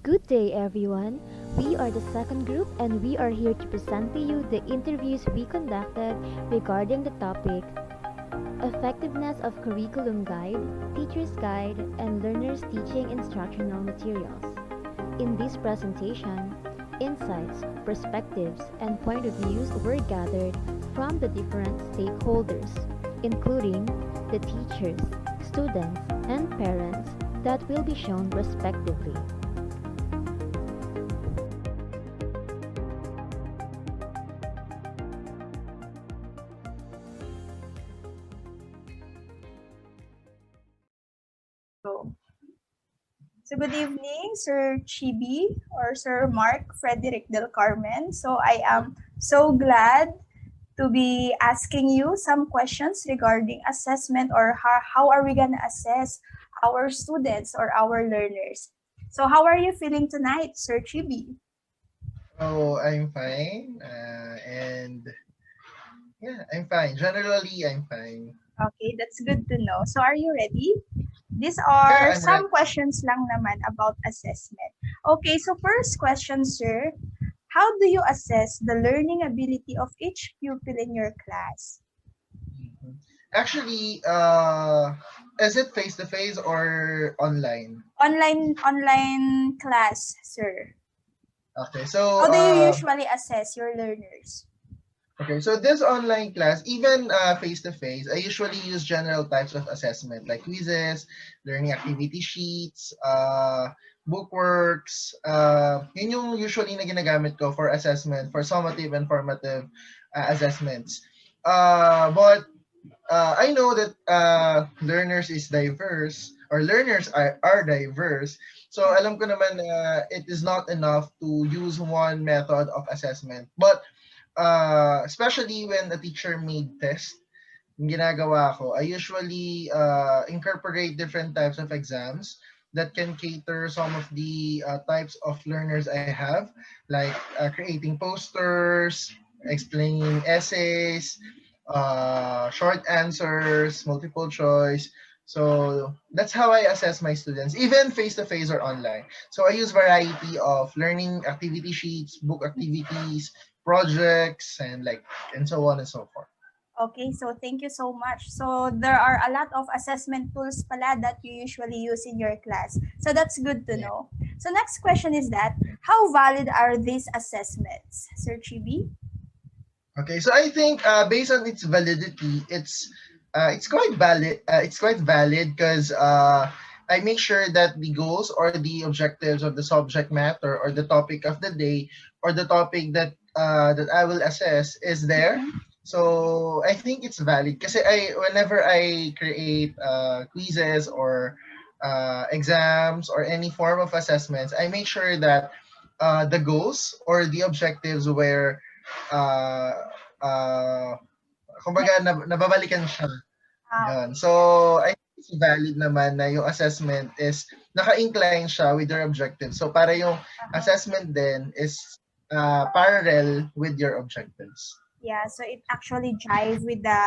Good day, everyone. We are the second group, and we are here to present to you the interviews we conducted regarding the topic Effectiveness of Curriculum Guide, Teacher's Guide, and Learners Teaching Instructional Materials. In this presentation, insights, perspectives, and point of views were gathered from the different stakeholders, including the teachers, students, and parents that will be shown respectively. So, so good evening, Sir Chibi or Sir Mark Frederick Del Carmen. So I am so glad to be asking you some questions regarding assessment or how are we going to assess our students or our learners. So how are you feeling tonight, Sir Chibi? Oh, I'm fine. And yeah, I'm fine. Generally, I'm fine. Okay, that's good to know. So are you ready? These Yeah, are I'm ready. some questions lang naman about assessment. Okay, so first question, sir. How do you assess the learning ability of each pupil in your class? Mhm. Actually, is it face to face or online? Online class, sir. Okay, so How do you usually assess your learners? this online class, even face to face, I usually use general types of assessment like quizzes, learning activity sheets, bookworks. Yun yung usually na ginagamit ko for assessment, for summative and formative assessments. But I know that learners is diverse or learners are diverse. So alam ko naman na it is not enough to use one method of assessment. But especially when a teacher made test, yung ginagawa ko, I usually incorporate different types of exams that can cater some of the types of learners I have, like creating posters, explaining essays, short answers, multiple choice. So that's how I assess my students, even face to face or online. So I use variety of learning activity sheets, book activities, projects, and so on and so forth. Okay, so thank you so much. So there are a lot of assessment tools pala that you usually use in your class. So that's good to Yeah. know. So next question is that, how valid are these assessments, Sir Chibi? Okay, so I think based on its validity, it's quite valid. It's quite valid because I make sure that the goals or the objectives of the subject matter or the topic of the day or the topic that I will assess is there. Mhm. So I think it's valid because I whenever I create quizzes or exams or any form of assessments, I make sure that the goals or the objectives were uh, uh, kumbaga nababalikan siya. Yun. Okay. So, I think it's valid naman na yung assessment is naka-incline siya with your objective. So, para yung Uh-huh. assessment din is parallel with your objectives. Yeah, so it actually jive with the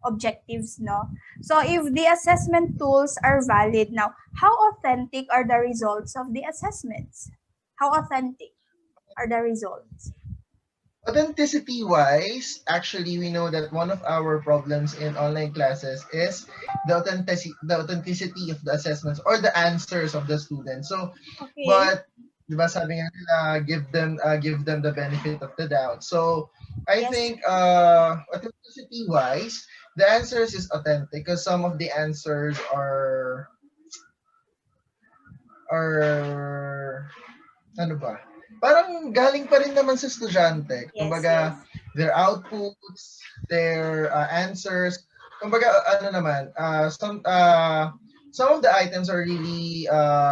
objectives, no? So if the assessment tools are valid now, how authentic are the results of the assessments? How authentic are the results? Authenticity wise, actually, we know that one of our problems in online classes is the authenticity of the assessments or the answers of the students. So, Okay. but di ba sabi nga nila, give them the benefit of the doubt. So, I Yes. think authenticity wise, the answers is authentic because some of the answers are ano ba? Parang galing pa rin naman sa estudyante. Yes, yes. Kumbaga, their outputs, their answers. Kumbaga, ano naman, some of the items are really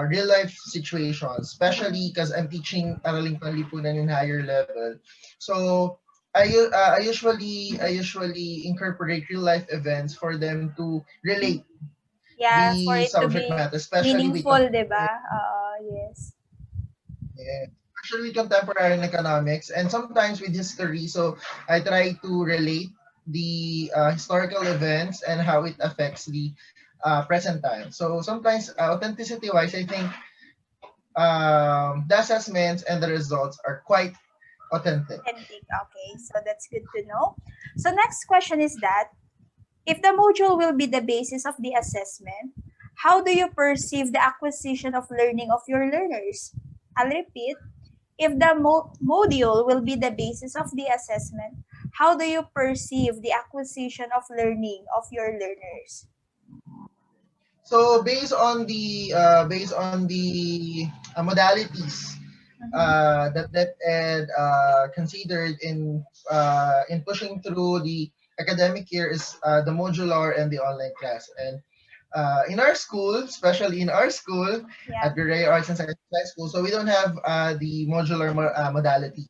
real life situations, especially Mhm. because I'm teaching Araling Panlipunan in higher level. So, I usually incorporate real life events for them to relate Yeah, for the it to subject be matter, especially with meaningful, 'di ba? Yes. yeah, especially contemporary economics and sometimes with history. So I try to relate the historical events and how it affects the present time. So sometimes authenticity wise, I think the assessments and the results are quite authentic. Authentic. Okay, so that's good to know. So next question is that if the module will be the basis of the assessment, how do you perceive the acquisition of learning of your learners? I'll repeat. If the module will be the basis of the assessment, how do you perceive the acquisition of learning of your learners? So based on the modalities Mhm. that Ed considered in pushing through the academic year is the modular and the online class. And in our school, especially in our school Yeah. at Gray Arts and Science High School, so we don't have the modular modality.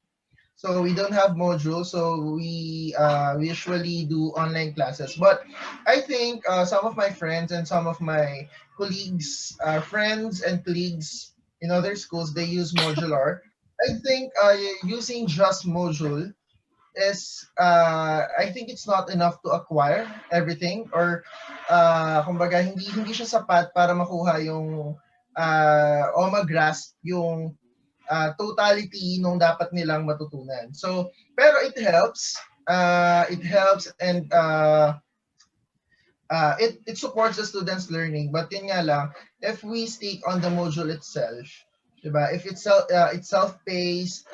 So we don't have modules, so we usually do online classes. But I think some of my friends and some of my colleagues, friends and colleagues in other schools, they use modular. I think using just module is I think it's not enough to acquire everything, or kumbaga hindi siya sapat para makuha yung o mag-grasp yung totality nung dapat nilang matutunan. So, pero it helps and it supports the students learning. But yun nga lang, if we stick on the module itself, diba? If it's self-paced,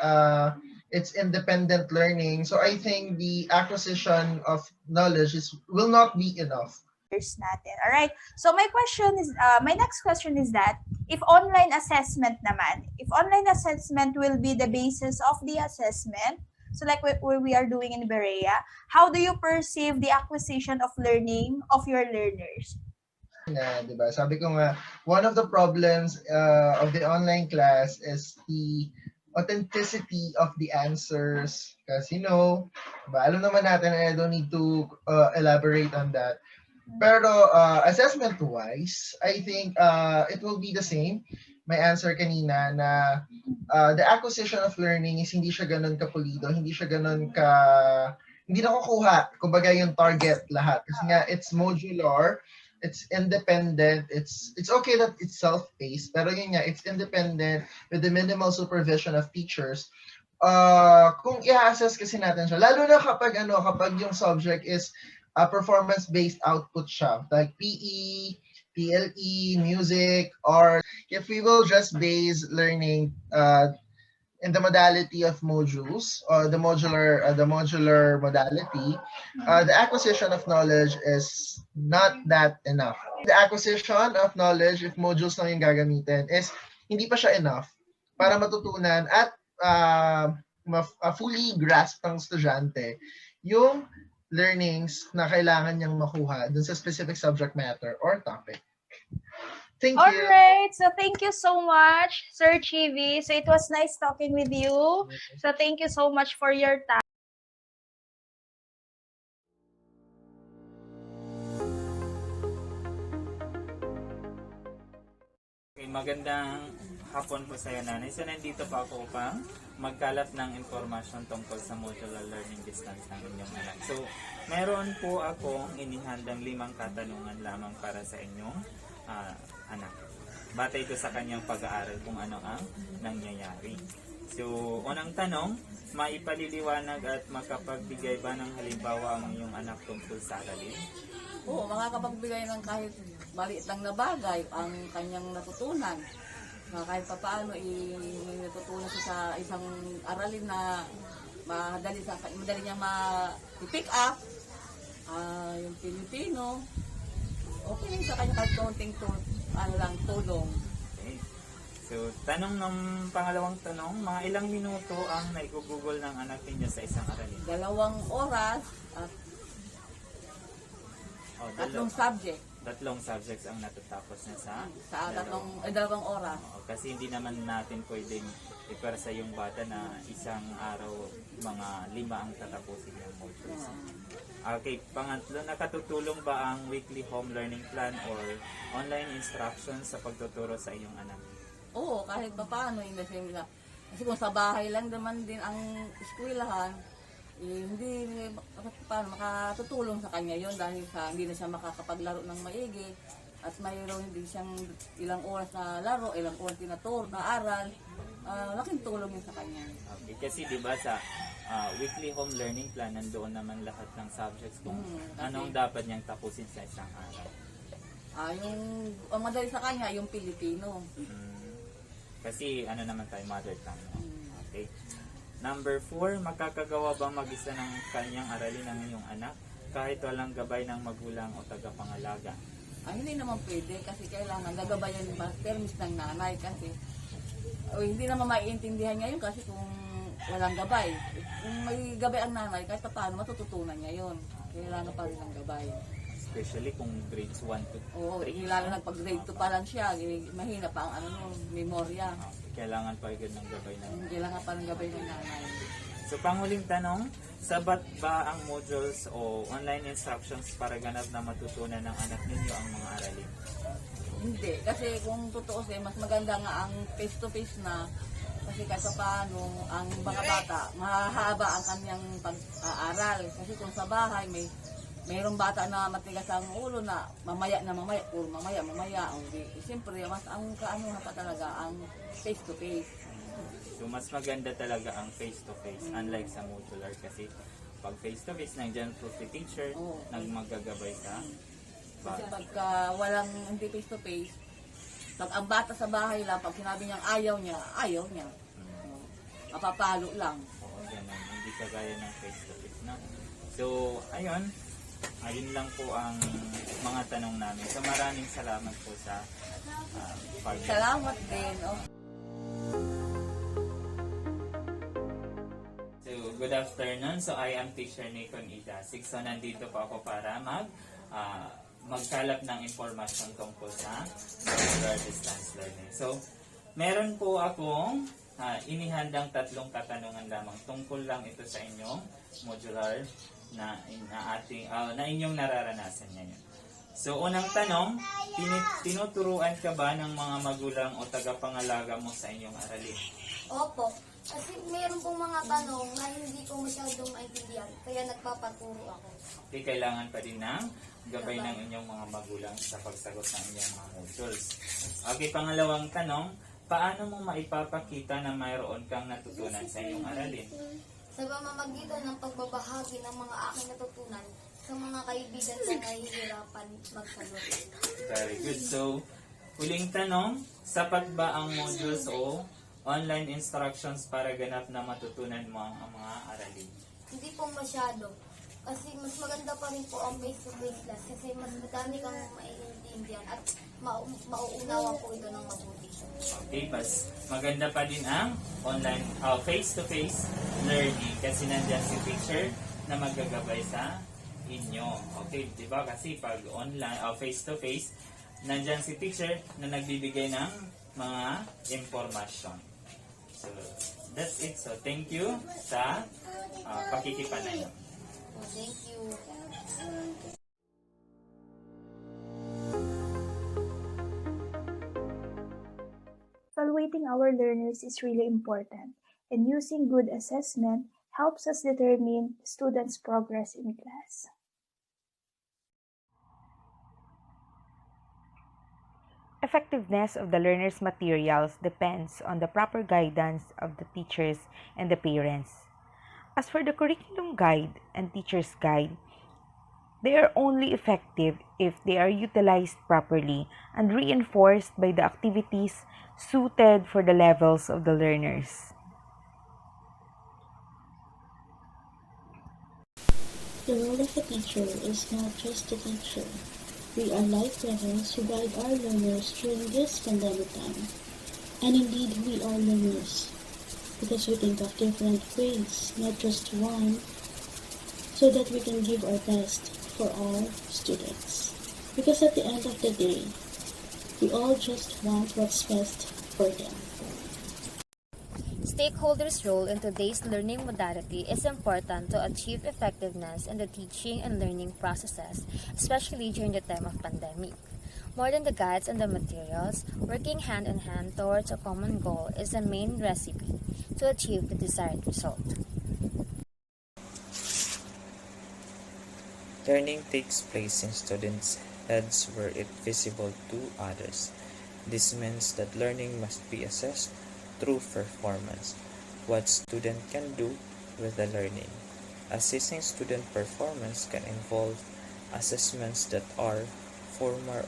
it's independent learning. So I think the acquisition of knowledge will not be enough. Natin. All right. So my next question is that if online assessment naman, if online assessment will be the basis of the assessment, so like where we are doing in Berea, how do you perceive the acquisition of learning of your learners? Na, 'di ba? Sabi ko nga, one of the problems of the online class is the authenticity of the answers. Kasi alam naman natin, and I don't need to elaborate on that. Pero assessment-wise, I think it will be the same. May answer kanina na the acquisition of learning is hindi siya ganun kapulido, hindi nakukuha, kumbaga yung target lahat. Kasi nga, it's modular, it's independent, it's okay that it's self-paced, pero yun nga, it's independent with the minimal supervision of teachers. Kung i-assess kasi natin siya, lalo na kapag yung subject is performance-based output siya, like PE, PLE, music, art. If we will just base learning in the modality of modules or the modular modality, the acquisition of knowledge is not that enough. The acquisition of knowledge, if modules lang yung gagamitin, is hindi pa siya enough para matutunan at fully grasp ng estudyante yung learnings na kailangan niyang makuha dun sa specific subject matter or topic. Thank All you. right. So thank you so much, Sir Chivi. So it was nice talking with you. So thank you so much for your time. Okay, magandang hapon po sa iyo, nanay. So nandito pa ako upang magkalat ng impormasyon tungkol sa modular learning distance ng inyong anak. So meron po akong inihandang 5 katanungan lamang para sa inyong anak. Batay ko sa kanyang pag-aaral kung ano ang nangyayari. So, unang tanong, maipaliliwanag at makapagbigay ba ng halimbawa ang iyong anak tungkol sa aralin? Oo, makakapagbigay ng kahit maliit lang na bagay ang kanyang natutunan. Na kahit papaano natutunan siya sa isang aralin na madali niyang ma-pick up. Yung Pilipino, okay sa kanya kahit konting tulong. Okay. So, pangalawang tanong, mga ilang minuto ang naigugugol ng anak ninyo sa isang aralin? 2 oras at 3 subject. 3 subjects ang natatapos niya Sa 2 oras. Kasi hindi naman natin pwedeng ipersa yung bata na isang araw mga 5 ang tatapusin yung modules. Okay, pangatlo, nakatutulong ba ang weekly home learning plan or online instructions sa pagtuturo sa iyong anak? Oo, kahit pa paano, kasi kung sa bahay lang naman din ang eskwelahan, hindi paano makatutulong sa kanya yon dahil hindi na siya makakapaglaro ng maigi. at mayroon din siyang ilang oras na laro, ilang oras tinaturo na aral, laking tulong yun sa kanya. Okay, kasi di ba sa weekly home learning plan, nandoon naman lahat ng subjects kung anong dapat niyang tapusin sa isang araw. Ang madali sa kanya, yung Pilipino. Kasi ano naman tayo, mother tongue. No? Okay. Number 4, makakagawa ba mag-isa ng kanyang aralin ng iyong anak kahit walang gabay ng magulang o tagapangalaga? Hindi naman pwede kasi kailangan gagabayan yung master miss ng nanay kasi hindi naman maiintindihan niya yun kasi kung walang gabay. Kung may gabay ang nanay, kahit paano matututunan niya yun. Kailangan pa rin ng gabay. Especially kung grades 1 to 3. Oo, lalo na pag grade 2 pa lang siya, mahina pa ang memorya. Kailangan pa rin ng gabay ng Kailangan pa ng gabay ng nanay. So, panghuling tanong, sabat ba ang modules o online instructions para ganap na matutunan ng anak ninyo ang mga aralin? Hindi, kasi kung totoo siya, mas maganda nga ang face-to-face na kasi kahit paano ang mga bata, mahahaba ang kanyang pag-aaral. Kasi kung sa bahay, mayroong bata na matigas ang ulo na mamaya, puro mamaya. Siyempre, mas ang kaano pa talaga ang face-to-face. So, mas maganda talaga ang face-to-face, unlike sa modular kasi pag face-to-face, nandiyan po si teacher, nagmagagabay sa Kasi pagka walang hindi face-to-face, pag ang bata sa bahay lang, pag sinabi niyang ayaw niya. Mapapalo lang. Oo, ganun. Hindi kagaya ng face-to-face, no? So, ayun lang po ang mga tanong namin. So, maraming salamat po sa Salamat din. So, good afternoon. So, I am Teacher Nikon Idasig. So, nandito po ako para magkalap ng impormasyon tungkol sa modular distance learning. So, meron po akong inihandang 3 katanungan lamang. Tungkol lang ito sa inyong modular na inyong nararanasan ngayon. So, unang tanong, tinuturuan ka ba ng mga magulang o tagapangalaga mo sa inyong aralin? Opo. Kasi meron pong mga tanong na hindi ko masyadong maintindihan, kaya nagpapaturo ako. Okay, kailangan pa din ng gabay ng inyong mga magulang sa pagsagot ng inyong mga modules. Okay, pangalawang tanong, paano mo maipapakita na mayroon kang natutunan sa inyong aralin? Sa pamamagitan ng pagbabahagi ng mga aking natutunan sa mga kaibigan na nahihirapan magsagot. Very good. So, huling tanong, sapat ba ang modules o online instructions para ganap na matutunan mo ang mga aralin? Hindi po masyado. Kasi mas maganda pa rin po ang face-to-face class kasi mas madami kang maiintindihan at mauunawa po ito ng mabuti. Okay, mas maganda pa din ang online face-to-face learning kasi nandiyan si teacher na maggagabay sa inyo. Okay, di ba? Kasi pag online face-to-face, nandiyan si teacher na nagbibigay ng mga impormasyon. So, that's it. So, thank you sa pakikipanayon. Thank you. Evaluating our learners is really important, and using good assessment helps us determine students' progress in class. Effectiveness of the learner's materials depends on the proper guidance of the teachers and the parents. As for the curriculum guide and teacher's guide, they are only effective if they are utilized properly and reinforced by the activities suited for the levels of the learners. The role of a teacher is not just to teacher. We are like parents who guide our learners during this pandemic time. And indeed, we are learners because we think of different ways, not just one, so that we can give our best for our students. Because at the end of the day, we all just want what's best for them. Stakeholders' role in today's learning modality is important to achieve effectiveness in the teaching and learning processes, especially during the time of pandemic. More than the guides and the materials, working hand in hand towards a common goal is the main recipe to achieve the desired result. Learning takes place in students' heads were it visible to others. This means that learning must be assessed through performance, what student can do with the learning. Assessing student performance can involve assessments that are formal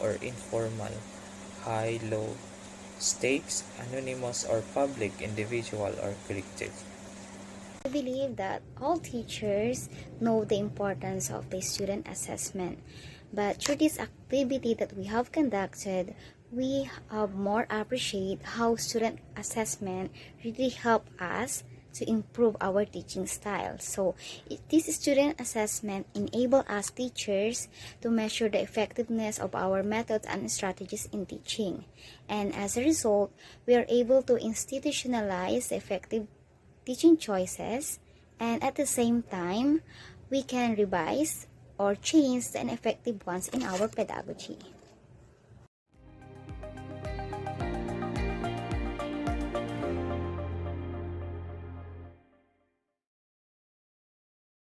or informal, high, low stakes, anonymous or public, individual or collective. I believe that all teachers know the importance of the student assessment, but through this activity that we have conducted, we have more appreciate how student assessment really help us to improve our teaching style. So this student assessment enable us teachers to measure the effectiveness of our methods and strategies in teaching. And as a result, we are able to institutionalize effective teaching choices, and at the same time we can revise or change the ineffective ones in our pedagogy.